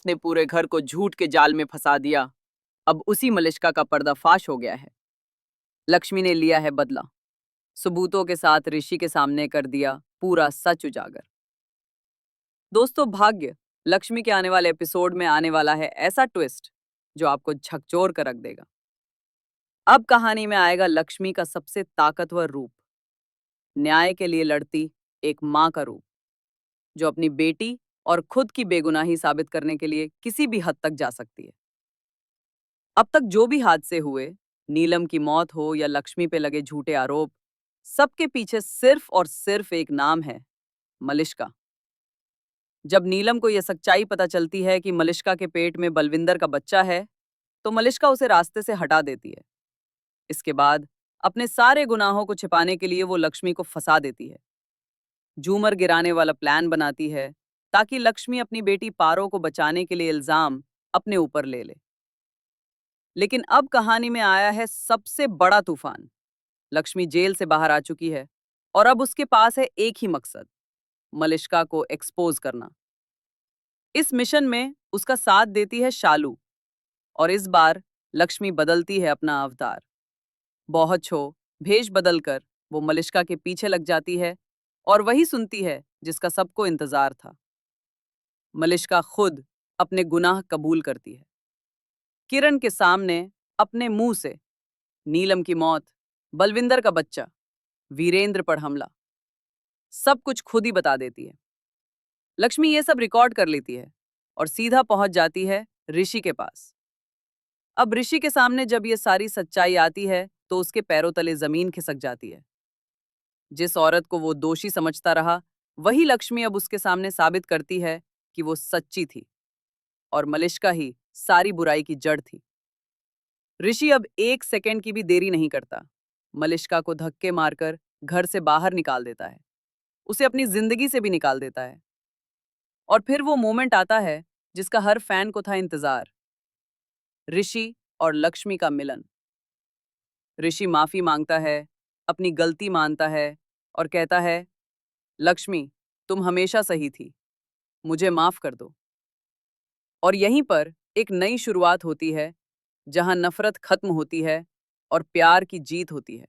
जिसने पूरे घर को झूठ के जाल में फंसा दिया, अब उसी मलिष्का का पर्दाफाश हो गया है। लक्ष्मी ने लिया है बदला। सबूतों के साथ ऋषि के सामने कर दिया पूरा सच उजागर। दोस्तों, भाग्य लक्ष्मी के आने वाले एपिसोड में आने वाला है ऐसा ट्विस्ट जो आपको झकझोर कर रख देगा। अब कहानी में आएगा लक्ष्मी का सबसे ताकतवर रूप, न्याय के लिए लड़ती एक मां का रूप, जो अपनी बेटी और खुद की बेगुनाही साबित करने के लिए किसी भी हद तक जा सकती है। अब तक जो भी हादसे हुए, नीलम की मौत हो या लक्ष्मी पे लगे झूठे आरोप, सबके पीछे सिर्फ और सिर्फ एक नाम है, मलिष्का। जब नीलम को यह सच्चाई पता चलती है कि मलिष्का के पेट में बलविंदर का बच्चा है, तो मलिष्का उसे रास्ते से हटा देती है। इसके बाद अपने सारे गुनाहों को छिपाने के लिए वो लक्ष्मी को फंसा देती है, झूमर गिराने वाला प्लान बनाती है ताकि लक्ष्मी अपनी बेटी पारो को बचाने के लिए इल्जाम अपने ऊपर ले ले। लेकिन अब कहानी में आया है सबसे बड़ा तूफान। लक्ष्मी जेल से बाहर आ चुकी है और अब उसके पास है एक ही मकसद, मलिष्का को एक्सपोज करना। इस मिशन में उसका साथ देती है शालू, और इस बार लक्ष्मी बदलती है अपना अवतार। बहुत छो भेष बदलकर वो मलिष्का के पीछे लग जाती है और वही सुनती है जिसका सबको इंतजार था। मलिष्का खुद अपने गुनाह कबूल करती है, किरण के सामने अपने मुंह से नीलम की मौत, बलविंदर का बच्चा, वीरेंद्र पर हमला, सब कुछ खुद ही बता देती है। लक्ष्मी ये सब रिकॉर्ड कर लेती है और सीधा पहुंच जाती है ऋषि के पास। अब ऋषि के सामने जब ये सारी सच्चाई आती है तो उसके पैरों तले जमीन खिसक जाती है। जिस औरत को वो दोषी समझता रहा, वही लक्ष्मी अब उसके सामने साबित करती है कि वो सच्ची थी और मलिष्का ही सारी बुराई की जड़ थी। ऋषि अब एक सेकंड की भी देरी नहीं करता, मलिष्का को धक्के मारकर घर से बाहर निकाल देता है, उसे अपनी जिंदगी से भी निकाल देता है। और फिर वो मोमेंट आता है जिसका हर फैन को था इंतजार, ऋषि और लक्ष्मी का मिलन। ऋषि माफी मांगता है, अपनी गलती मानता है और कहता है, लक्ष्मी, तुम हमेशा सही थी, मुझे माफ कर दो। और यहीं पर एक नई शुरुआत होती है, जहां नफरत खत्म होती है और प्यार की जीत होती है।